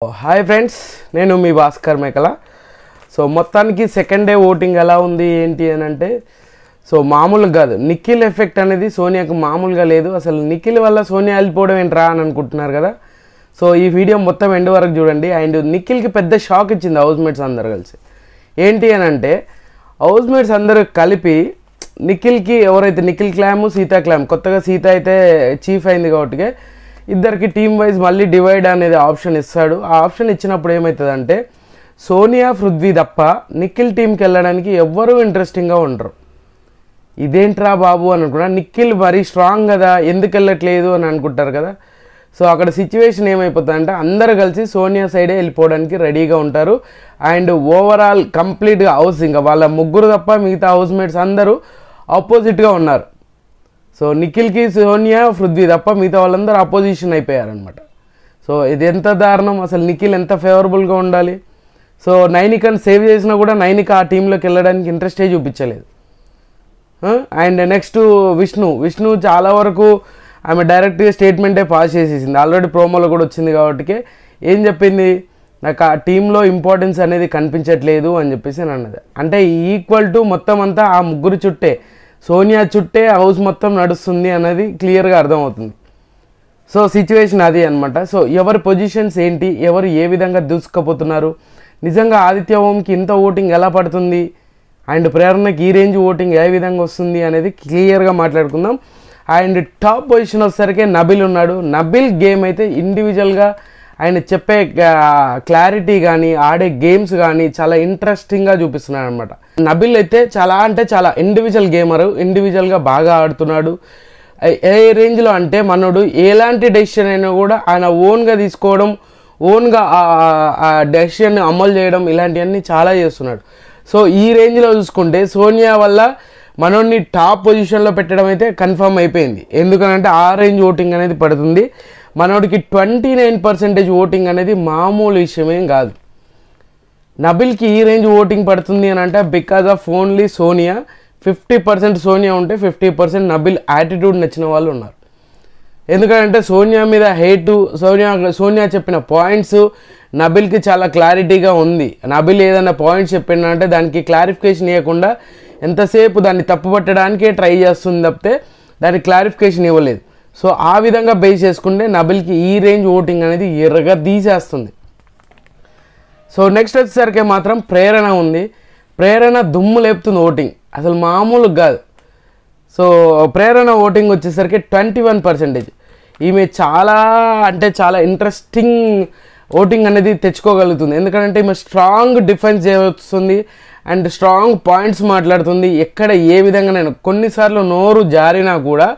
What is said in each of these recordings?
Hi friends, నేను మీ భాస్కర్ మేకల. So మొత్తానికి సెకండ్ డే ఓటింగ్ ఎలా ఉంది ఏంటి అని అంటే, సో మామూలుగా కాదు, నిఖిల్ ఎఫెక్ట్ అనేది సోనియాకు మామూలుగా లేదు. అసలు నిఖిల్ వల్ల సోనియా వెళ్ళిపోవడం ఏంట్రా అని అనుకుంటున్నారు కదా. సో ఈ వీడియో మొత్తం ఎండ్ వరకు చూడండి. అండ్ నిఖిల్కి పెద్ద షాక్ ఇచ్చింది హౌస్ మేట్స్ అందరు కలిసి. ఏంటి అని అంటే, హౌస్ మేట్స్ అందరూ కలిపి నిఖిల్కి, ఎవరైతే నిఖిల్ క్లాము సీతా క్లామ్, కొత్తగా సీత అయితే చీఫ్ అయింది కాబట్టి ఇద్దరికి టీమ్ వైజ్ మళ్ళీ డివైడ్ అనేది ఆప్షన్ ఇస్తాడు. ఆ ఆప్షన్ ఇచ్చినప్పుడు ఏమవుతుందంటే, సోనియా పృథ్వీ తప్ప నిఖిల్ టీంకి వెళ్ళడానికి ఎవ్వరూ ఇంట్రెస్టింగ్గా ఉండరు. ఇదేంట్రా బాబు అని అనుకున్నా. నిఖిల్ మరీ స్ట్రాంగ్ కదా, ఎందుకు వెళ్ళట్లేదు అని అనుకుంటారు కదా. సో అక్కడ సిచ్యువేషన్ ఏమైపోతుందంటే, అందరు కలిసి సోనియా సైడే వెళ్ళిపోవడానికి రెడీగా ఉంటారు. అండ్ ఓవరాల్ కంప్లీట్గా హౌస్, ఇంకా వాళ్ళ ముగ్గురు తప్ప మిగతా హౌస్ మేట్స్ అందరూ ఆపోజిట్గా ఉన్నారు. సో నిఖిల్కి సోనియా పృథ్వీ తప్ప మిగతా వాళ్ళందరూ అపోజిషన్ అయిపోయారనమాట. సో ఇది ఎంత దారుణం. అసలు నిఖిల్ ఎంత ఫేవరబుల్గా ఉండాలి. సో నైనికని సేవ్ చేసినా కూడా నైనిక ఆ టీంలోకి వెళ్ళడానికి ఇంట్రెస్టే చూపించలేదు. అండ్ నెక్స్ట్ విష్ణు చాలా వరకు ఆమె డైరెక్ట్గా స్టేట్మెంటే పాస్ చేసేసింది. ఆల్రెడీ ప్రోమోలో కూడా వచ్చింది కాబట్టి ఏం చెప్పింది, నాకు ఆ టీంలో ఇంపార్టెన్స్ అనేది కనిపించట్లేదు అని చెప్పేసి అని అన్నది. అంటే ఈక్వల్ టు మొత్తం అంతా ఆ ముగ్గురు చుట్టే, సోనియా చుట్టే హౌస్ మొత్తం నడుస్తుంది అనేది క్లియర్గా అర్థమవుతుంది. సో సిచ్యువేషన్ అది అనమాట. సో ఎవరి పొజిషన్స్ ఏంటి, ఎవరు ఏ విధంగా దూసుకుపోతున్నారు, నిజంగా ఆదిత్య ఓంకి ఇంత ఓటింగ్ ఎలా పడుతుంది, అండ్ ప్రేరణకి ఈ రేంజ్ ఓటింగ్ ఏ విధంగా వస్తుంది అనేది క్లియర్గా మాట్లాడుకుందాం. అండ్ టాప్ పొజిషన్ వచ్చేసరికి నబిల్ ఉన్నాడు. నబిల్ గేమ్ అయితే ఇండివిజువల్గా ఆయన చెప్పే క్లారిటీ కానీ ఆడే గేమ్స్ కానీ చాలా ఇంట్రెస్టింగ్గా చూపిస్తున్నాడు అనమాట. నబిల్ అయితే చాలా ఇండివిజువల్ గేమరు, ఇండివిజువల్గా బాగా ఆడుతున్నాడు. ఏ రేంజ్లో అంటే, మనోడు ఎలాంటి డెసిషన్ అయినా కూడా ఆయన ఓన్గా తీసుకోవడం, ఓన్గా ఆ డెసిషన్ అమలు చేయడం, ఇలాంటివన్నీ చాలా చేస్తున్నాడు. సో ఈ రేంజ్లో చూసుకుంటే సోనియా వల్ల మనోడిని టాప్ పొజిషన్లో పెట్టడం అయితే కన్ఫర్మ్ అయిపోయింది. ఎందుకనంటే ఆ రేంజ్ ఓటింగ్ అనేది పడుతుంది. మనోడికి 29% ఓటింగ్ అనేది మామూలు విషయమేం కాదు. నబిల్కి ఈ రేంజ్ ఓటింగ్ పడుతుంది అని అంటే because of only Sonia. 50% Sonia ఉంటే 50% నబిల్ యాటిట్యూడ్ నచ్చిన వాళ్ళు ఉన్నారు. ఎందుకంటే సోనియా మీద హేటు, సోనియా చెప్పిన పాయింట్స్ నబిల్కి చాలా క్లారిటీగా ఉంది. నబిల్ ఏదైనా పాయింట్స్ చెప్పిందంటే దానికి క్లారిఫికేషన్ ఇవ్వకుండా ఎంతసేపు దాన్ని తప్పుపట్టడానికే ట్రై చేస్తుంది తప్పితే దానికి క్లారిఫికేషన్ ఇవ్వలేదు. సో ఆ విధంగా బేస్ చేసుకుంటే నబిల్కి ఈ రేంజ్ ఓటింగ్ అనేది ఎర్రగా తీసేస్తుంది. సో నెక్స్ట్ వచ్చేసరికి మాత్రం ప్రేరణ ఉంది. ప్రేరణ దుమ్ము లేపుతుంది ఓటింగ్, అసలు మామూలుగా కాదు. సో ప్రేరణ ఓటింగ్ వచ్చేసరికి 21%. ఈమె చాలా ఇంట్రెస్టింగ్ ఓటింగ్ అనేది తెచ్చుకోగలుగుతుంది. ఎందుకంటే ఈమె స్ట్రాంగ్ డిఫెన్స్ చేస్తుంది అండ్ స్ట్రాంగ్ పాయింట్స్ మాట్లాడుతుంది. ఎక్కడ ఏ విధంగా నేను కొన్నిసార్లు నోరు జారినా కూడా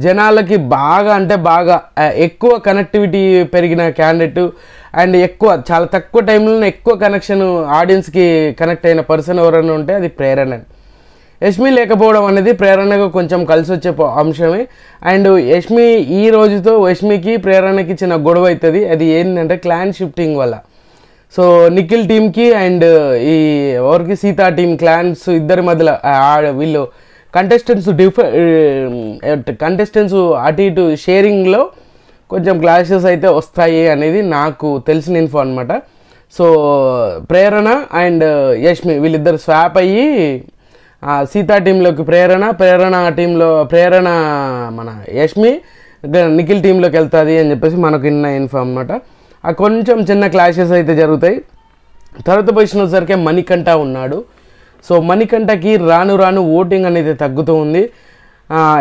జనాలకి బాగా ఎక్కువ కనెక్టివిటీ పెరిగిన క్యాండిడేట్ అండ్ చాలా తక్కువ టైంలో ఎక్కువ కనెక్షన్ ఆడియన్స్కి కనెక్ట్ అయిన పర్సన్ ఎవరైనా ఉంటే అది ప్రేరణ. యష్మి లేకపోవడం అనేది ప్రేరణకు కొంచెం కలిసి వచ్చే అంశమే. అండ్ ఈ రోజుతో యష్మికి ప్రేరణకి చిన్న గొడవ అవుతుంది. అది ఏంటంటే క్లాన్ షిఫ్టింగ్ వల్ల. సో నిఖిల్ టీంకి అండ్ ఈ ఎవరికి సీతా టీం క్లాన్స్ ఇద్దరి మధ్యలో వీళ్ళు కంటెస్టెంట్స్ అటు ఇటు షేరింగ్లో కొంచెం క్లాషెస్ అయితే వస్తాయి అనేది నాకు తెలిసిన ఇన్ఫో అనమాట. సో ప్రేరణ అండ్ యష్మి వీళ్ళిద్దరు స్వాప్ అయ్యి సీతా టీంలోకి ప్రేరణ టీంలో మన యష్మి నిఖిల్ టీంలోకి వెళ్తుంది అని చెప్పేసి మనకు ఇన్న ఇన్ఫో అనమాట. కొంచెం చిన్న క్లాషెస్ అయితే జరుగుతాయి. తర్వాత పొజిషన్ వచ్చేసరికి మణికంఠ ఉన్నాడు. సో మణికంఠకి రాను ఓటింగ్ అనేది తగ్గుతూ ఉంది.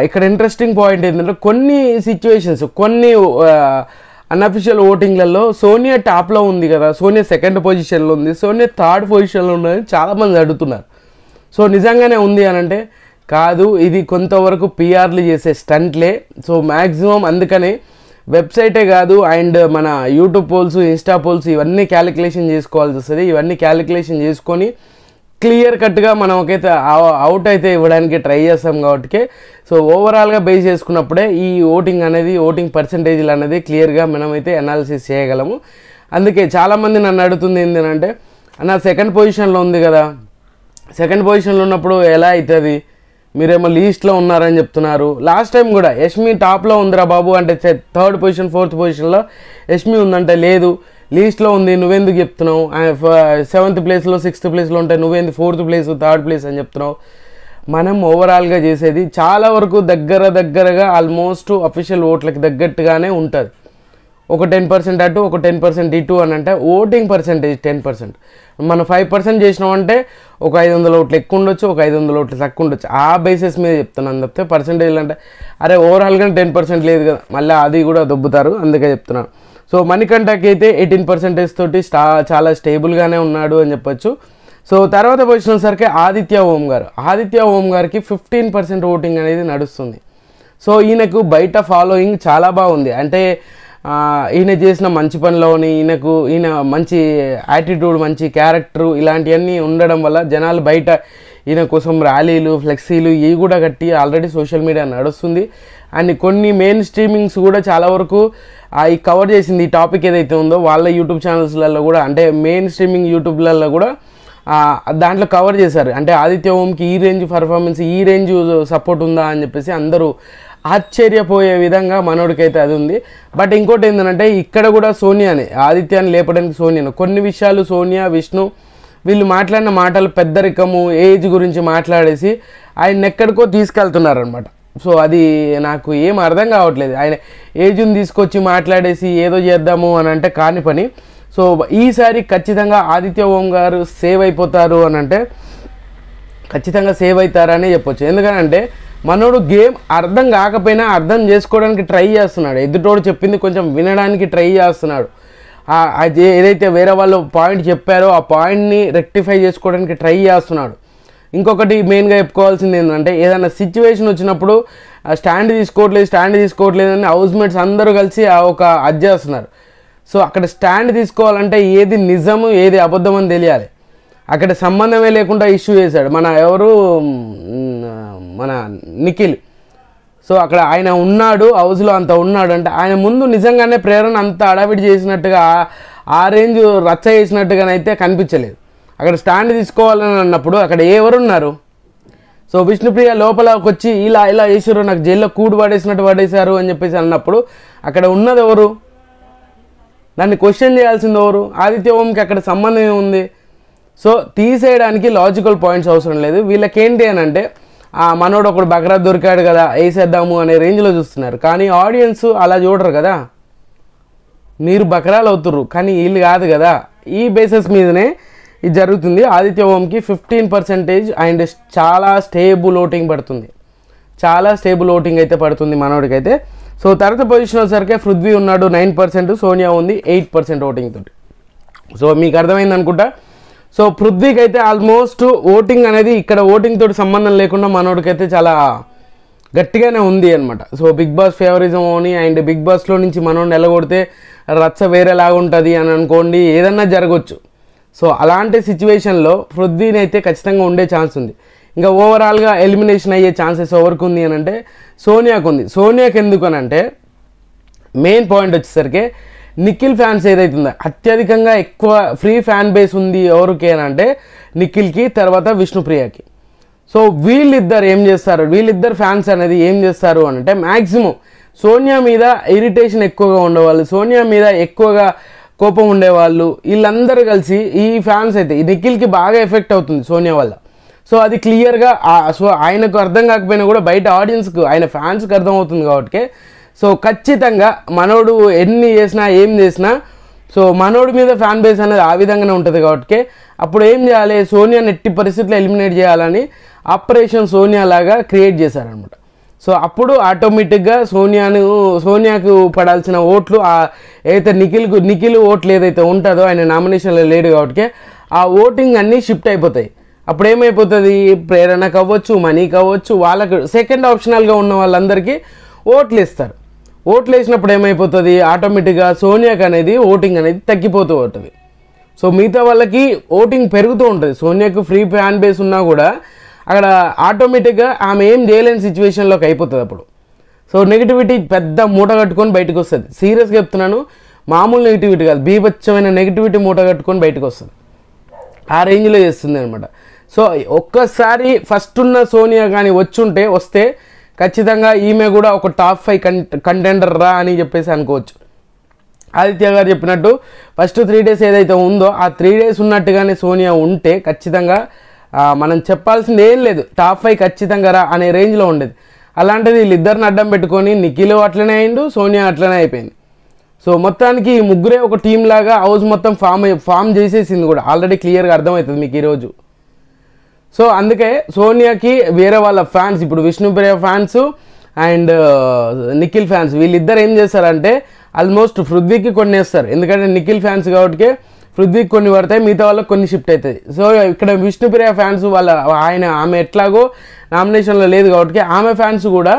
ఇక్కడ ఇంట్రెస్టింగ్ పాయింట్ ఏంటంటే, కొన్ని సిచ్యువేషన్స్, కొన్ని అన్అఫిషియల్ ఓటింగ్లలో సోనియా టాప్లో ఉంది కదా, సోనియా సెకండ్ పొజిషన్లో ఉంది, సోనియా థర్డ్ పొజిషన్లో ఉన్నదని చాలామంది అడుగుతున్నారు. సో నిజంగానే ఉంది అని అంటే కాదు, ఇది కొంతవరకు పిఆర్లు చేసే స్టంట్లే. సో మ్యాక్సిమం అందుకనే వెబ్సైటే కాదు అండ్ మన యూట్యూబ్ పోల్స్, ఇన్స్టా పోల్స్ ఇవన్నీ క్యాలిక్యులేషన్ చేసుకోవాల్సి వస్తుంది. ఇవన్నీ క్యాలిక్యులేషన్ చేసుకొని క్లియర్ కట్గా మనకైతే అవుట్ అయితే ఇవ్వడానికి ట్రై చేస్తాం కాబట్టి. సో ఓవరాల్గా బేస్ చేసుకున్నప్పుడే ఈ ఓటింగ్ పర్సంటేజ్లు అనేది క్లియర్గా మనమైతే అనాలిసిస్ చేయగలము. అందుకే చాలామంది నన్ను అడుగుతుంది ఏంటంటే, అన్న సెకండ్ పొజిషన్లో ఉంది కదా, సెకండ్ పొజిషన్లో ఉన్నప్పుడు ఎలా అవుతుంది, మీరేమో లీస్ట్లో ఉన్నారని చెప్తున్నారు. లాస్ట్ టైం కూడా యష్మి టాప్లో ఉందిరా బాబు అంటే థర్డ్ పొజిషన్ ఫోర్త్ పొజిషన్లో యష్మి ఉందంటే లేదు లీస్ట్లో ఉంది, నువ్వెందుకు చెప్తున్నావు, 7th ప్లేస్లో 6th ప్లేస్లో ఉంటాయి, నువ్వేంది 4th ప్లేస్ 3rd ప్లేస్ అని చెప్తున్నావు. మనం ఓవరాల్గా చేసేది చాలా వరకు దగ్గరగా ఆల్మోస్ట్ అఫీషియల్ ఓట్లకి తగ్గట్టుగానే ఉంటుంది. ఒక 10% అటు ఒక 10% ఇటు అని అంటే ఓటింగ్ పర్సెంటేజ్ 10%. మనం 5% చేసినామంటే ఒక 500 ఓట్లు ఎక్కువ ఉండొచ్చు, ఒక 500 ఓట్లు తక్కువ ఉండొచ్చు. ఆ బేసిస్ మీద చెప్తున్నాను తప్పితే పర్సెంటేజ్లు అంటే అరే ఓవరాల్గా 10% లేదు కదా, మళ్ళీ అది కూడా దొబ్బుతారు, అందుకే చెప్తున్నాను. సో మణికంఠకి అయితే 18% తోటి చాలా స్టేబుల్గానే ఉన్నాడు అని చెప్పొచ్చు. సో తర్వాత పొజిషన్ సరికి ఆదిత్య ఓం గారికి 15% ఓటింగ్ అనేది నడుస్తుంది. సో ఈయనకు బయట ఫాలోయింగ్ చాలా బాగుంది. అంటే ఈయన చేసిన మంచి పనిలోని ఈయన మంచి యాటిట్యూడ్, మంచి క్యారెక్టరు ఇలాంటివన్నీ ఉండడం వల్ల జనాలు బయట ఈయన కోసం ర్యాలీలు, ఫ్లెక్సీలు ఇవి కూడా కట్టి ఆల్రెడీ సోషల్ మీడియా నడుస్తుంది. అండ్ కొన్ని మెయిన్ స్ట్రీమింగ్స్ కూడా చాలా వరకు ఈ కవర్ చేసింది. ఈ టాపిక్ ఏదైతే ఉందో వాళ్ళ యూట్యూబ్ ఛానల్స్లలో కూడా, అంటే మెయిన్ స్ట్రీమింగ్ యూట్యూబ్లలో కూడా దాంట్లో కవర్ చేశారు. అంటే ఆదిత్య ఓంకి ఈ రేంజ్ పర్ఫార్మెన్స్, ఈ రేంజ్ సపోర్ట్ ఉందా అని చెప్పేసి అందరూ ఆశ్చర్యపోయే విధంగా మనోడికైతే అది ఉంది. బట్ ఇంకోటి ఏంటంటే ఇక్కడ కూడా సోనియానే, ఆదిత్యాన్ని లేపడానికి సోనియాను. కొన్ని విషయాలు సోనియా, విష్ణు వీళ్ళు మాట్లాడిన మాటలు పెద్దరికము, ఏజ్ గురించి మాట్లాడేసి ఆయన ఎక్కడికో తీసుకెళ్తున్నారు అనమాట. సో అది నాకు ఏం అర్థం కావట్లేదు. ఆయన ఏజ్ని తీసుకొచ్చి మాట్లాడేసి ఏదో చేద్దాము అని అంటే కాని పని. సో ఈసారి ఖచ్చితంగా ఆదిత్య ఓం గారు సేవ్ అయిపోతారు అని అంటే ఖచ్చితంగా సేవ్ అవుతారని చెప్పొచ్చు. ఎందుకంటే మనోడు గేమ్ అర్థం కాకపోయినా అర్థం చేసుకోవడానికి ట్రై చేస్తున్నాడు, ఎదుటోడు చెప్పింది కొంచెం వినడానికి ట్రై చేస్తున్నాడు. ఏదైతే వేరే వాళ్ళు పాయింట్ చెప్పారో ఆ పాయింట్ని రెక్టిఫై చేసుకోవడానికి ట్రై చేస్తున్నాడు. ఇంకొకటి మెయిన్గా చెప్పుకోవాల్సింది ఏంటంటే ఏదైనా సిచ్యువేషన్ వచ్చినప్పుడు స్టాండ్ తీసుకోవట్లేదు అని హౌస్మేట్స్ అందరూ కలిసి ఒక చేస్తున్నారు. సో అక్కడ స్టాండ్ తీసుకోవాలంటే ఏది నిజము ఏది అబద్ధం అని తెలియాలి. అక్కడ సంబంధమే లేకుండా ఇష్యూ చేశాడు మన నిఖిల్. సో అక్కడ ఆయన ఉన్నాడు, హౌస్లో అంత ఉన్నాడు అంటే ఆయన ముందు నిజంగానే ప్రేరణ అంత అడావిడి చేసినట్టుగా, ఆ రేంజ్ రచ్చ చేసినట్టుగానైతే కనిపించలేదు. అక్కడ స్టాండ్ తీసుకోవాలని అన్నప్పుడు అక్కడ ఎవరున్నారు? సో విష్ణుప్రియ లోపలకి వచ్చి ఇలా చేసారు, నాకు జైల్లో కూడు పడేశారు అని చెప్పేసి అన్నప్పుడు అక్కడ ఉన్నది ఎవరు? దాన్ని క్వశ్చన్ చేయాల్సింది ఎవరు? ఆదిత్య ఓంకి అక్కడ సంబంధం ఏముంది? సో తీసేయడానికి లాజికల్ పాయింట్స్ అవసరం లేదు. వీళ్ళకేంటి అని అంటే మనోడు ఒకడు బకరా దొరికాడు కదా వేసేద్దాము అనే రేంజ్లో చూస్తున్నారు. కానీ ఆడియన్స్ అలా చూడరు కదా, మీరు బకరాలు అవుతుర్రు కానీ వీళ్ళు కాదు కదా. ఈ బేసిస్ మీదనే ఇది జరుగుతుంది. ఆదిత్య ఓంకి 15% అండ్ చాలా స్టేబుల్ ఓటింగ్ పడుతుంది, చాలా స్టేబుల్ ఓటింగ్ అయితే పడుతుంది మనోడికైతే. సో తర్వాత పొజిషన్ వచ్చేసరికి పృథ్వీ ఉన్నాడు 9%, సోనియా ఉంది 8% ఓటింగ్ తోటి. సో మీకు అర్థమైంది అనుకుంటా. సో పృథ్వీకి అయితే ఆల్మోస్ట్ ఓటింగ్ అనేది ఇక్కడ ఓటింగ్ తోటి సంబంధం లేకుండా మనోడికైతే చాలా గట్టిగానే ఉంది అనమాట. సో బిగ్ బాస్ ఫేవరిజం అని అండ్ బిగ్ బాస్లో నుంచి మనోడిని ఎలగొడితే రచ్చ వేరేలాగా ఉంటుంది అని అనుకోండి, ఏదన్నా జరగవచ్చు. సో అలాంటి సిచ్యువేషన్లో పృథ్వీని అయితే ఖచ్చితంగా ఉండే ఛాన్స్ ఉంది. ఇంకా ఓవరాల్గా ఎలిమినేషన్ అయ్యే ఛాన్సెస్ ఎవరికి ఉంది అని అంటే సోనియాకు ఉంది. సోనియాకి ఎందుకు అని అంటే మెయిన్ పాయింట్ వచ్చేసరికి నిఖిల్ ఫ్యాన్స్ ఏదైతుందో అత్యధికంగా ఎక్కువ ఫ్రీ ఫ్యాన్ బేస్ ఉంది ఎవరికి అని అంటే నిఖిల్కి, తర్వాత విష్ణుప్రియకి. సో వీళ్ళిద్దరు ఫ్యాన్స్ అనేది ఏం చేస్తారు అని అంటే మ్యాక్సిమం సోనియా మీద ఇరిటేషన్ ఎక్కువగా ఉండేవాళ్ళు, సోనియా మీద ఎక్కువగా కోపం ఉండేవాళ్ళు, వీళ్ళందరూ కలిసి ఈ ఫ్యాన్స్ అయితే ఈ నిఖిల్కి బాగా ఎఫెక్ట్ అవుతుంది సోనియా వల్ల. సో అది క్లియర్గా సో ఆయనకు అర్థం కాకపోయినా కూడా బయట ఆడియన్స్కు ఆయన ఫ్యాన్స్కి అర్థం అవుతుంది కాబట్టి సో ఖచ్చితంగా మనోడు ఎన్ని చేసినా ఏం చేసినా సో మనోడి మీద ఫ్యాన్ బేస్ అనేది ఆ విధంగానే ఉంటుంది కాబట్టి అప్పుడు ఏం చేయాలి, సోనియాని ఎట్టి పరిస్థితుల్లో ఎలిమినేట్ చేయాలని ఆపరేషన్ సోనియా లాగా క్రియేట్ చేశారనమాట. సో అప్పుడు ఆటోమేటిక్గా సోనియాకు పడాల్సిన ఓట్లు ఏదైతే నిఖిల్ ఓట్లు ఏదైతే ఉంటుందో ఆయన నామినేషన్లో లేడు కాబట్టి ఆ ఓటింగ్ అన్నీ షిఫ్ట్ అయిపోతాయి. అప్పుడు ఏమైపోతుంది, ప్రేరణ కావచ్చు, మనీ కావచ్చు, వాళ్ళకు సెకండ్ ఆప్షనల్గా ఉన్న వాళ్ళందరికీ ఓట్లు ఇస్తారు. ఓట్లు వేసినప్పుడు ఏమైపోతుంది, ఆటోమేటిక్గా సోనియాకి అనేది ఓటింగ్ అనేది తగ్గిపోతూ ఉంటుంది. సో మిగతా వాళ్ళకి ఓటింగ్ పెరుగుతూ ఉంటుంది. సోనియాకు ఫ్రీ ఫ్యాన్ బేస్ ఉన్నా కూడా అక్కడ ఆటోమేటిక్గా ఆమె ఏం చేయలేని సిచ్యువేషన్లోకి అయిపోతుంది అప్పుడు. సో నెగిటివిటీ పెద్ద మూట కట్టుకొని బయటకు వస్తుంది. సీరియస్గా చెప్తున్నాను, మామూలు నెగిటివిటీ కాదు, బీభత్సమైన నెగిటివిటీ మూట కట్టుకొని బయటకు వస్తుంది. ఆ రేంజ్లో చేస్తుంది అనమాట. సో ఒక్కసారి ఫస్ట్ ఉన్న సోనియా కానీ వస్తే ఖచ్చితంగా ఈమె కూడా ఒక టాప్ 5 కంటెండర్ రా అని చెప్పేసి అనుకోవచ్చు. ఆదిత్య గారు చెప్పినట్టు ఫస్ట్ 3 days ఏదైతే ఉందో ఆ 3 days ఉన్నట్టుగానే సోనియా ఉంటే ఖచ్చితంగా మనం చెప్పాల్సింది ఏం లేదు, టాప్ 5 ఖచ్చితంగా రా అనే రేంజ్లో ఉండేది. అలాంటిది వీళ్ళిద్దరిని అడ్డం పెట్టుకొని నిఖిల్ అట్లనే అయిండు, సోనియా అట్లనే అయిపోయింది. సో మొత్తానికి ఈ ముగ్గురే ఒక టీం లాగా హౌస్ మొత్తం ఫామ్ చేసేసింది కూడా, ఆల్రెడీ క్లియర్గా అర్థమవుతుంది మీకు ఈరోజు. సో అందుకే సోనియాకి వేరే వాళ్ళ ఫ్యాన్స్, ఇప్పుడు Vishnupriya fans and Nikhil fans వీళ్ళిద్దరు ఏం చేస్తారంటే ఆల్మోస్ట్ పృథ్వీకి కొన్ని వేస్తారు, ఎందుకంటే నిఖిల్ ఫ్యాన్స్ కాబట్టి పృథ్వీకి కొన్ని పడతాయి, మిగతా వాళ్ళకి కొన్ని షిఫ్ట్ అవుతాయి. సో ఇక్కడ విష్ణుప్రియ ఫ్యాన్స్ ఆమె ఎట్లాగో నామినేషన్లో లేదు కాబట్టి ఆమె ఫ్యాన్స్ కూడా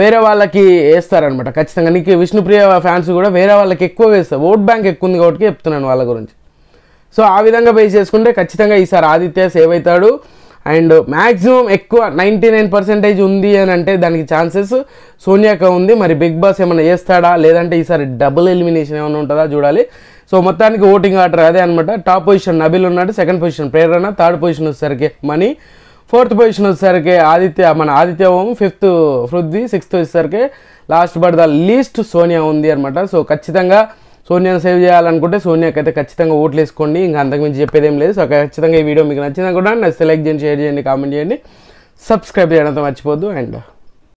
వేరే వాళ్ళకి వేస్తారనమాట ఖచ్చితంగా. విష్ణుప్రియ ఫ్యాన్స్ కూడా వేరే వాళ్ళకి ఎక్కువ వేస్తారు, ఓట్ బ్యాంక్ ఎక్కువ ఉంది కాబట్టి చెప్తున్నాను వాళ్ళ గురించి. సో ఆ విధంగా బేస్ చేసుకుంటే ఖచ్చితంగా ఈసారి ఆదిత్య సేవ్ అవుతాడు. అండ్ మ్యాక్సిమం ఎక్కువ 99% ఉంది అని అంటే దానికి ఛాన్సెస్ సోనియాకి ఉంది. మరి బిగ్ బాస్ ఏమైనా చేస్తాడా లేదంటే ఈసారి డబుల్ ఎలిమినేషన్ ఏమైనా ఉంటుందా చూడాలి. సో మొత్తానికి ఓటింగ్ ఆర్డర్ అదే అనమాట. టాప్ పొజిషన్ నబిల్ ఉన్నాడు, సెకండ్ పొజిషన్ ప్రేరణ, థర్డ్ పొజిషన్ వచ్చేసరికి మనీ, ఫోర్త్ పొజిషన్ వచ్చేసరికి ఆదిత్య ఓం, ఫిఫ్త్ పృథ్వీ, సిక్స్త్ వచ్చేసరికి last but the least Sonia ఉంది అనమాట. సో ఖచ్చితంగా సోనియాను సేవ్ చేయాలనుకుంటే సోనియాకి అయితే ఖచ్చితంగా ఓట్లు వేసుకోండి, ఇంకా అంతకుమించి చెప్పేది ఏం లేదు. సో ఖచ్చితంగా ఈ వీడియో మీకు నచ్చినా కూడా నచ్చితే లైక్ చేయండి, షేర్ చేయండి, కామెంట్ చేయండి, సబ్స్క్రైబ్ చేయడంతో మర్చిపోద్దు. అండ్